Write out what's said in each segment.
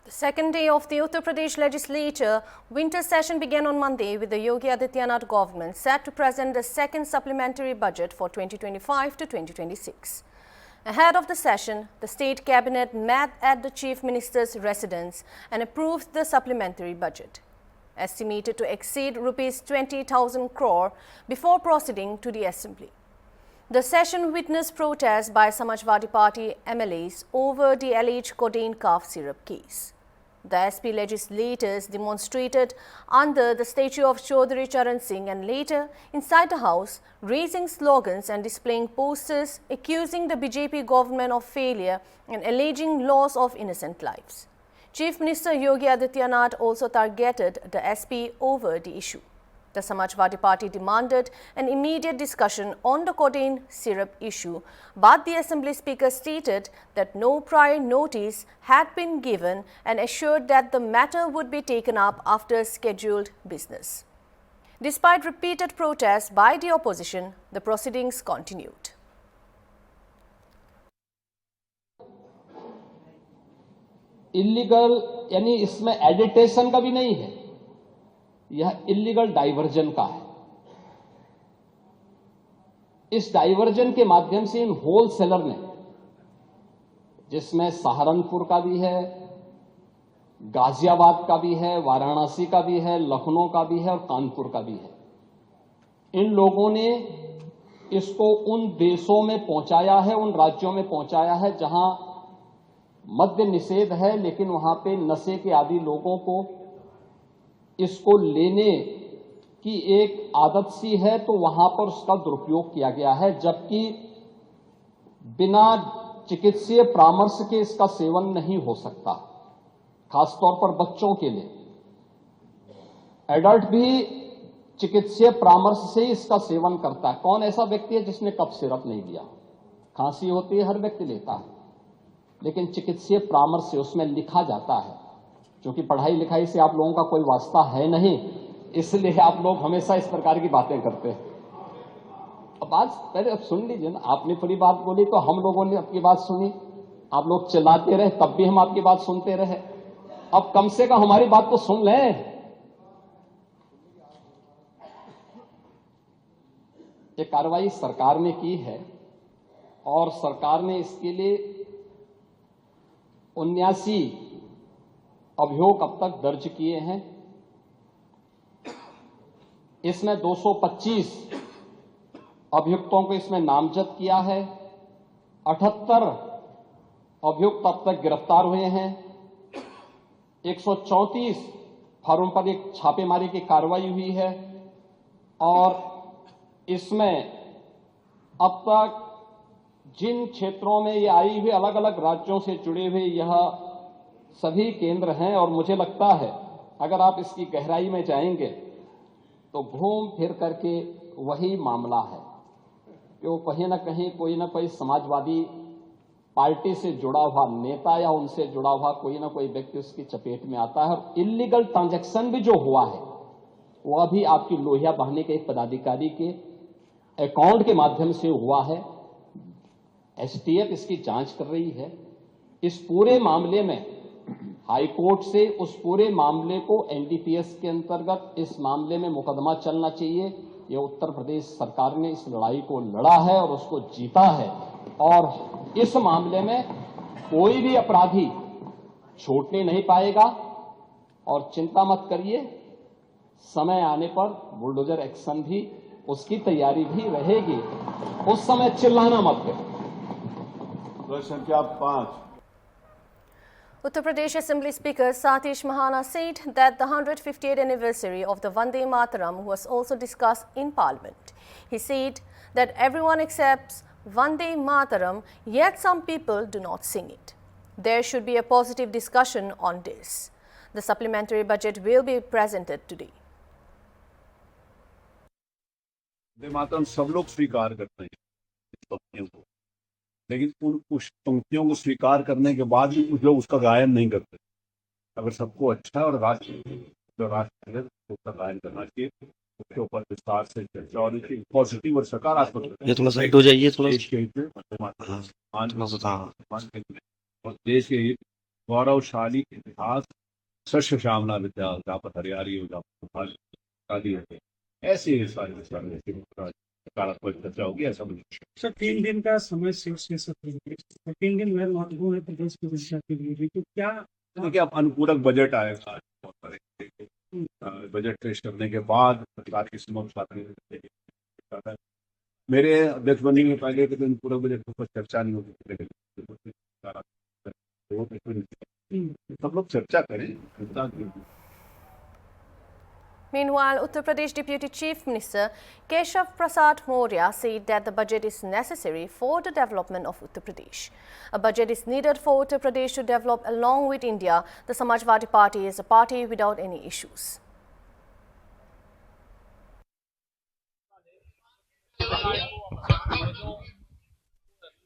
The second day of the Uttar Pradesh legislature winter session began on Monday with the Yogi Adityanath government set to present the second supplementary budget for 2025 to 2026. Ahead of the session, the state cabinet met at the chief minister's residence and approved the supplementary budget, estimated to exceed rupees 20,000 crore before proceeding to the assembly. The session witnessed protests by Samajwadi Party MLAs over the alleged codeine cough syrup case. The SP legislators demonstrated under the statue of Chaudhary Charan Singh and later inside the house, raising slogans and displaying posters accusing the BJP government of failure and alleging loss of innocent lives. Chief Minister Yogi Adityanath also targeted the SP over the issue. The Samajwadi Party demanded an immediate discussion on the codeine syrup issue, but the Assembly Speaker stated that no prior notice had been given and assured that the matter would be taken up after scheduled business. Despite repeated protests by the opposition, the proceedings continued. Illegal यानी इसमें एडिटेशन का भी नहीं है, यह illegal diversion का है। इस डाइवर्जन के माध्यम से इन होलसेलर ने, जिसमें सहारनपुर का भी है, गाजियाबाद का भी है, वाराणसी का भी है, लखनऊ का भी है और कानपुर का भी है, इन लोगों ने इसको उन देशों में पहुंचाया है, उन राज्यों में पहुंचाया है जहां मद्य निषेध है, लेकिन वहां पे नशे के आदी लोगों को इसको लेने की एक आदत सी है, तो वहां पर उसका दुरुपयोग किया गया है, जबकि बिना चिकित्सीय परामर्श के इसका सेवन नहीं हो सकता, खासतौर पर बच्चों के लिए। एडल्ट भी चिकित्सीय परामर्श से ही इसका सेवन करता है। कौन ऐसा व्यक्ति है जिसने कफ सिरप नहीं लिया? खांसी होती है, हर व्यक्ति लेता है, लेकिन चिकित्सीय परामर्श से उसमें लिखा जाता है। क्योंकि पढ़ाई लिखाई से आप लोगों का कोई वास्ता है नहीं, इसलिए आप लोग हमेशा इस प्रकार की बातें करते हैं। अब बात पहले अब सुन लीजिए ना, आपने पूरी बात बोली तो हम लोगों ने आपकी बात सुनी, आप लोग चिल्लाते रहे तब भी हम आपकी बात सुनते रहे। अब कम से कम हमारी बात तो सुन लें। ये कार्रवाई सरकार ने की है और सरकार ने इसके लिए 79 अभियोग अब तक दर्ज किए हैं। इसमें 225 अभियुक्तों को इसमें नामजद किया है। 78 अभियुक्त अब तक गिरफ्तार हुए हैं। 134 फर्म पर एक छापेमारी की कार्रवाई हुई है और इसमें अब तक जिन क्षेत्रों में ये आई हुई अलग अलग राज्यों से जुड़े हुए यह सभी केंद्र हैं और मुझे लगता है अगर आप इसकी गहराई में जाएंगे तो घूम फिर करके वही मामला है कि वो कहीं ना कहीं कोई ना कोई समाजवादी पार्टी से जुड़ा हुआ नेता या उनसे जुड़ा हुआ कोई ना कोई व्यक्ति उसकी चपेट में आता है। और इलीगल ट्रांजैक्शन भी जो हुआ है वह भी आपकी लोहिया बहाने के एक पदाधिकारी के अकाउंट के माध्यम से हुआ है। एसटीएफ इसकी जांच कर रही है। इस पूरे मामले में हाई कोर्ट से उस पूरे मामले को एनडीपीएस के अंतर्गत इस मामले में मुकदमा चलना चाहिए। यह उत्तर प्रदेश सरकार ने इस लड़ाई को लड़ा है और उसको जीता है और इस मामले में कोई भी अपराधी छूटने नहीं पाएगा। और चिंता मत करिए, समय आने पर बुलडोजर एक्शन भी उसकी तैयारी भी रहेगी, उस समय चिल्लाना मत करिए। संख्या 5। Uttar Pradesh Assembly Speaker Satish Mahana said that the 150th anniversary of the Vande Mataram was also discussed in Parliament. He said that everyone accepts Vande Mataram, yet some people do not sing it. There should be a positive discussion on this. The supplementary budget will be presented today. Vande Mataram सब लोग स्वीकार करते हैं पंक्तियों को, लेकिन उन कुछ पंक्तियों को स्वीकार करने के बाद भी कुछ लोग उसका गायन नहीं करते। अगर सबको अच्छा है और राष्ट्र उसका गायन करना चाहिए, उसके ऊपर विस्तार से चर्चा होनी चाहिए, पॉजिटिव और सकारात्मक। ये थोड़ा साइड हो जाइए, थोड़ा देश के हित में और देश के हित गौरवशाली इतिहास, शस्य श्यामला विद्या, जापत हरियारी हो, जापत आदि है, ऐसे सारे सकारात्मक चर्चा होगी, ऐसा मुझे। सर 3 दिन का समय शेष है सत्र में, 3 दिन वह महत्वपूर्ण है प्रदेश की विषय के लिए, तो क्या देखिए अब अनुपूरक बजट आएगा, बजट पेश करने के बाद सरकार की समक्ष आते मेरे अध्यक्ष बनने में पहले के दिन पूरा बजट के ऊपर चर्चा नहीं होती, सब लोग चर्चा करें। Meanwhile, Uttar Pradesh Deputy Chief Minister Keshav Prasad Maurya said that the budget is necessary for the development of Uttar Pradesh. A budget is needed for Uttar Pradesh to develop along with India. The Samajwadi Party is a party without any issues.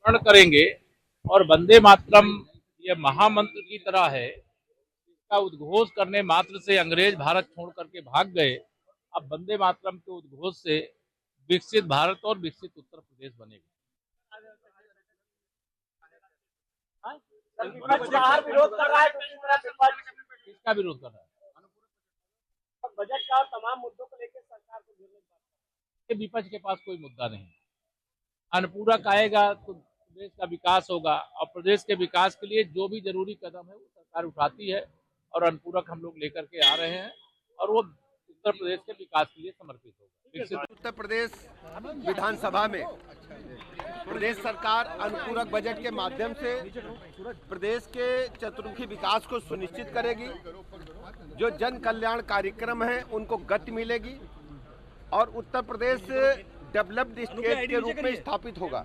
करेंगे और वंदे मातरम ये महामंत्र की तरह है, इसका उद्घोष करने मात्र से अंग्रेज भारत छोड़ करके भाग गए। अब वंदे मातरम के उद्घोष से विकसित भारत और विकसित उत्तर प्रदेश बनेगा। विरोध कर रहा है, किसका विरोध कर रहा है? बजट का तमाम मुद्दों को लेकर सरकार को घेरने विपक्ष के पास कोई मुद्दा नहीं। अनुपूरक आएगा तो प्रदेश का विकास होगा, और प्रदेश के विकास के लिए जो भी जरूरी कदम है वो सरकार उठाती है, और अनुपूरक हम लोग लेकर के आ रहे हैं, और वो उत्तर प्रदेश के विकास के लिए समर्पित होगा। उत्तर प्रदेश विधानसभा में प्रदेश सरकार अनुपूरक बजट के माध्यम से प्रदेश के चतुर्मुखी विकास को सुनिश्चित करेगी। जो जन कल्याण कार्यक्रम है उनको गति मिलेगी और उत्तर प्रदेश डेवलप्ड स्टेट के रूप में स्थापित होगा।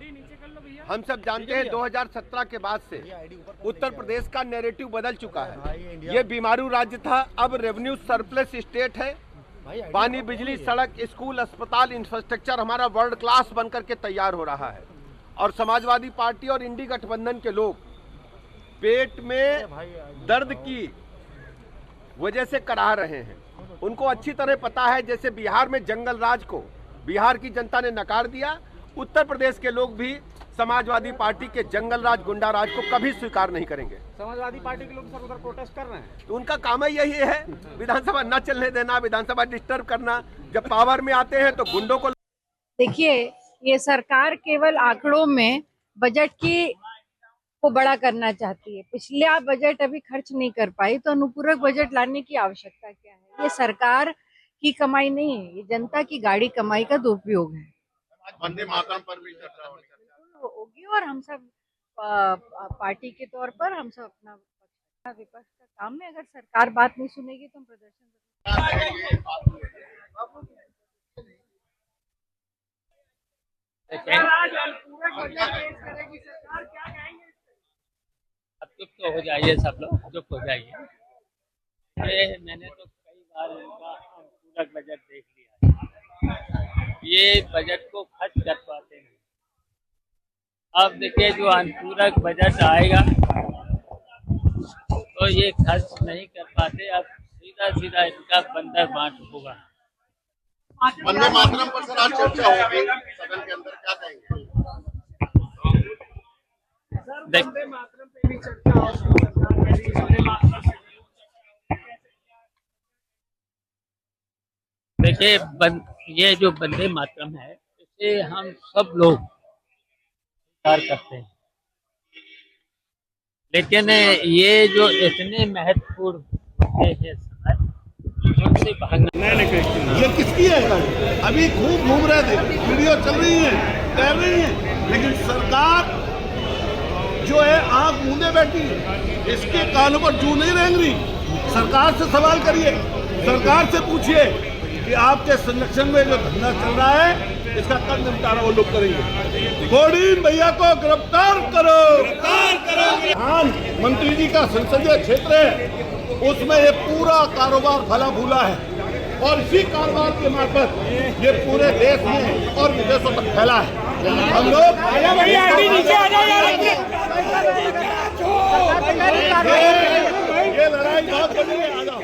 हम सब जानते हैं 2017 के बाद से उत्तर प्रदेश का नैरेटिव बदल चुका है। ये बीमारू राज्य था, अब रेवेन्यू सरप्लस स्टेट है। पानी, बिजली, सड़क, स्कूल, अस्पताल, इंफ्रास्ट्रक्चर हमारा वर्ल्ड क्लास बनकर के तैयार हो रहा है। और समाजवादी पार्टी और इंडी गठबंधन के लोग पेट में दर्द की वजह से कराह रहे हैं। उनको अच्छी तरह पता है, जैसे बिहार में जंगल राज को बिहार की जनता ने नकार दिया, उत्तर प्रदेश के लोग भी समाजवादी पार्टी के जंगल राज, गुंडा राज को कभी स्वीकार नहीं करेंगे। समाजवादी पार्टी के लोग सर उधर प्रोटेस्ट कर रहे हैं, तो उनका काम ही यही है, विधानसभा न चलने देना, विधानसभा डिस्टर्ब करना। जब पावर में आते हैं तो गुंडों को। देखिए, ये सरकार केवल आंकड़ों में बजट की को बड़ा करना चाहती है। पिछला बजट अभी खर्च नहीं कर पाई, तो अनुपूरक बजट लाने की आवश्यकता क्या है? ये सरकार की कमाई नहीं है, ये जनता की गाड़ी कमाई का दुरुपयोग है। वंदे मातरम पर भी चर्चा होगी और हम सब पार्टी के तौर पर हम सब अपना विपक्ष का काम है। अगर सरकार बात नहीं सुनेगी तो हम प्रदर्शन चुप तो हो जाइए, सब लोग चुप हो जाइए। मैंने तो कई बार इनका अनुपूरक बजट देख लिया, ये बजट को खर्च कर पाते नहीं। अब देखिए जो अनुपूरक बजट आएगा तो ये खर्च नहीं कर पाते। अब सीधा सीधा इनका बंदर बांट होगा। वंदे मातरम पर सर आज चर्चा होगी सदन के अंदर, क्या कहेंगे? देखिए ये जो वंदे मातरम है, इसे हम सब लोग स्वीकार करते हैं, लेकिन ये जो इतने महत्वपूर्ण होते हैं उनसे भागना। ये किसकी है? अभी खूब घूम रहे थे, वीडियो चल रही है, कह रही है, लेकिन सरकार जो है आंख मूंदे बैठी है, इसके कानों पर जू नहीं रेंग रही। सरकार से सवाल करिए, सरकार से पूछिए कि आपके संरक्षण में जो धंधा चल रहा है इसका कल निपटारा वो लोग करेंगे। गोडीन भैया को गिरफ्तार करो, गिरफ्तार करो। हाँ, मंत्री जी का संसदीय क्षेत्र है, उसमें ये पूरा कारोबार फला फूला है और इसी कारोबार के मार्फत ये पूरे देश में और विदेशों तक फैला है। हम लोग ये लड़ाई बहुत बड़ी है। आ जाओ।